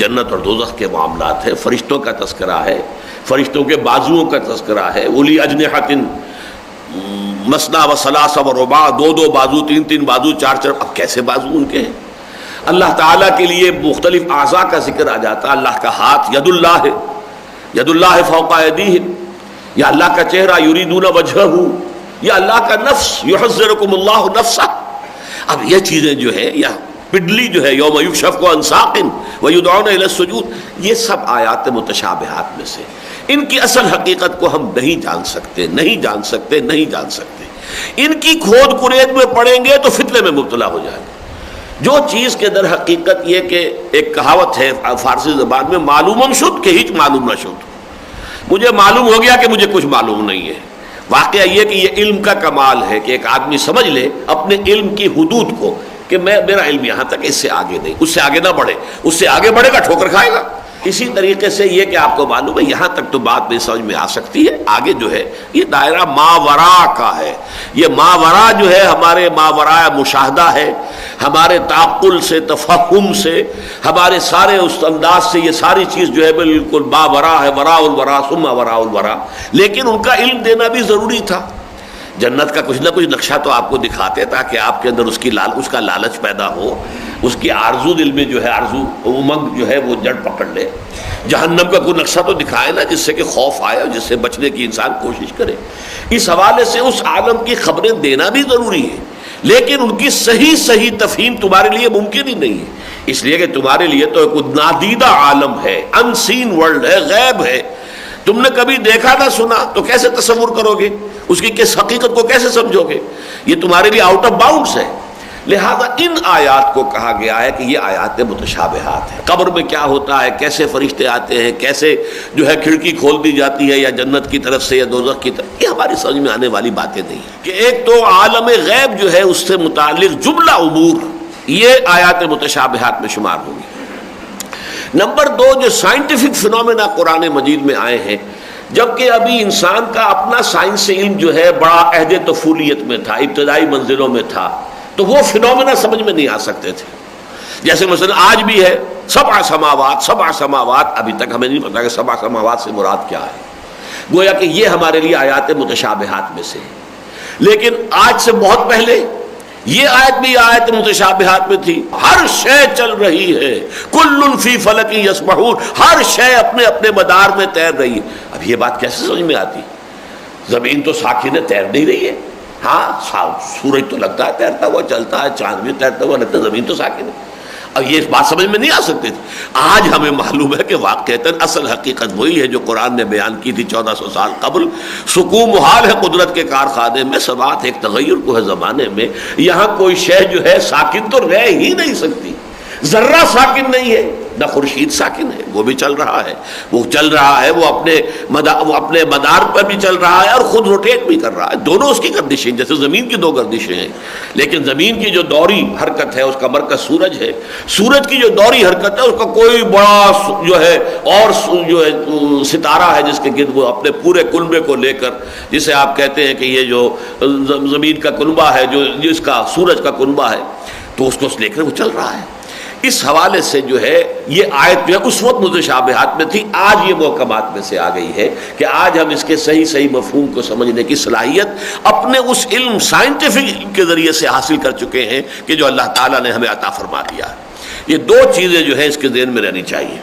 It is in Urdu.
جنت اور دوزخ کے معاملات ہیں، فرشتوں کا تذکرہ ہے، فرشتوں کے بازوؤں کا تذکرہ ہے، اولی اجنحۃ مثنی و ثلاث و رباع، دو دو بازو، تین تین بازو، چار چار، اب کیسے بازو ان کے ہیں؟ اللہ تعالیٰ کے لیے مختلف اعضاء کا ذکر آ جاتا ہے، اللہ کا ہاتھ ید اللہ ہے، ید اللہ فوق ایدیہم، یا اللہ کا چہرہ یریدون وجہہ، یا اللہ کا نفس یحذرکم اللہ نفسہ۔ اب یہ چیزیں جو ہے، یا پڈلی جو ہے یوم یکشف عن ساق ویدعون الی السجود، یہ سب آیات متشابہات میں سے، ان کی اصل حقیقت کو ہم نہیں جان سکتے، نہیں جان سکتے، نہیں جان سکتے۔ ان کی کھود کنید میں پڑیں گے تو فتنے میں مبتلا ہو جائیں گے۔ جو چیز کے در حقیقت یہ کہ ایک کہاوت ہے فارسی زبان میں، معلوم شد کہ ہیچ معلوم نہ شد، مجھے معلوم ہو گیا کہ مجھے کچھ معلوم نہیں ہے۔ واقعہ یہ کہ یہ علم کا کمال ہے کہ ایک آدمی سمجھ لے اپنے علم کی حدود کو کہ میرا علم یہاں تک، اس سے آگے نہیں، اس سے آگے نہ بڑھے، اس سے آگے بڑھے گا ٹھوکر کھائے گا۔ اسی طریقے سے یہ کہ آپ کو معلوم ہے یہاں تک تو بات بھی سمجھ میں آ سکتی ہے، آگے جو ہے یہ دائرہ ماورا کا ہے۔ یہ ماورا جو ہے ہمارے ماورا مشاہدہ ہے، ہمارے تعقل سے، تفہم سے، ہمارے سارے اس انداز سے یہ ساری چیز جو ہے بالکل ماورا ہے، وراء الورا ثم وراء الورا۔ لیکن ان کا علم دینا بھی ضروری تھا۔ جنت کا کچھ نہ کچھ نقشہ تو آپ کو دکھاتے تاکہ آپ کے اندر اس کا لالچ پیدا ہو، اس کی آرزو دل میں جو ہے، آرزو امنگ جو ہے وہ جڑ پکڑ لے۔ جہنم کا کوئی نقشہ تو دکھائے نا جس سے کہ خوف آئے اور جس سے بچنے کی انسان کوشش کرے۔ اس حوالے سے اس عالم کی خبریں دینا بھی ضروری ہے، لیکن ان کی صحیح تفہیم تمہارے لیے ممکن ہی نہیں ہے، اس لیے کہ تمہارے لیے تو ایک نادیدہ عالم ہے، ان سین ورلڈ ہے، غیب ہے۔ تم نے کبھی دیکھا نہ سنا تو کیسے تصور کرو گے اس کی کس حقیقت کو کیسے سمجھو گے؟ یہ تمہارے لیے آؤٹ آف باؤنڈس ہے۔ لہذا ان آیات کو کہا گیا ہے کہ یہ آیات متشابہات ہیں۔ قبر میں کیا ہوتا ہے، کیسے فرشتے آتے ہیں، کیسے جو ہے کھڑکی کھول دی جاتی ہے یا جنت کی طرف سے یا دوزخ کی طرف، یہ ہماری سمجھ میں آنے والی باتیں نہیں ہیں۔ کہ ایک تو عالم غیب جو ہے اس سے متعلق جملہ امور یہ آیات متشابہات میں شمار ہوگی۔ نمبر دو، جو سائنٹیفک فنومینا قرآن مجید میں آئے ہیں، جبکہ ابھی انسان کا اپنا سائنس سے علم جو ہے بڑا عہد طفولیت میں تھا، ابتدائی منزلوں میں تھا، تو وہ فنومینا سمجھ میں نہیں آ سکتے تھے۔ جیسے مثلا آج بھی ہے سبع سماوات، ابھی تک ہمیں نہیں پتا کہ سبع سماوات سے مراد کیا ہے، گویا کہ یہ ہمارے لیے آیات متشابہات میں سے ہے۔ لیکن آج سے بہت پہلے یہ آیت بھی آیت متشابہات میں تھی، ہر شے چل رہی ہے، کل فی فلک یسبحون، ہر شے اپنے اپنے مدار میں تیر رہی ہے۔ اب یہ بات کیسے سمجھ میں آتی؟ زمین تو ساکن ہے، تیر نہیں رہی ہے۔ ہاں سورج تو لگتا ہے تیرتا ہوا چلتا ہے، چاند بھی تیرتا ہوا لگتا ہے، زمین تو ساکن ہے۔ اب یہ بات سمجھ میں نہیں آ سکتی تھی۔ آج ہمیں معلوم ہے کہ واقعتاً اصل حقیقت وہی ہے جو قرآن نے بیان کی تھی 1400 سال قبل۔ سکون محال ہے قدرت کے کارخانے میں، سبات ایک تغیر کو ہے زمانے میں، یہاں کوئی شے جو ہے ساکن تو رہ ہی نہیں سکتی۔ ذرہ ساکن نہیں ہے، نہ خورشید ساکن ہے، وہ بھی چل رہا ہے، وہ اپنے مدار پر بھی چل رہا ہے اور خود روٹیٹ بھی کر رہا ہے، دونوں اس کی گردشیں، جیسے زمین کی دو گردشیں ہیں۔ لیکن زمین کی جو دوری حرکت ہے اس کا مرکز سورج ہے، سورج کی جو دوری حرکت ہے اس کا کوئی بڑا جو ہے اور جو ہے ستارہ ہے جس کے گرد وہ اپنے پورے کنبے کو لے کر، جسے آپ کہتے ہیں کہ یہ جو زمین کا کنبہ ہے، جو جس کا سورج کا کنبہ ہے، تو اس کو لے کر وہ چل رہا ہے۔ اس حوالے سے جو ہے یہ آیت جو ہے اس وقت متشابہات میں تھی، آج یہ محکمات میں سے آ گئی ہے کہ آج ہم اس کے صحیح مفہوم کو سمجھنے کی صلاحیت اپنے اس علم سائنٹیفک کے ذریعے سے حاصل کر چکے ہیں کہ جو اللہ تعالیٰ نے ہمیں عطا فرما دیا۔ یہ دو چیزیں جو ہے اس کے ذہن میں رہنی چاہیے۔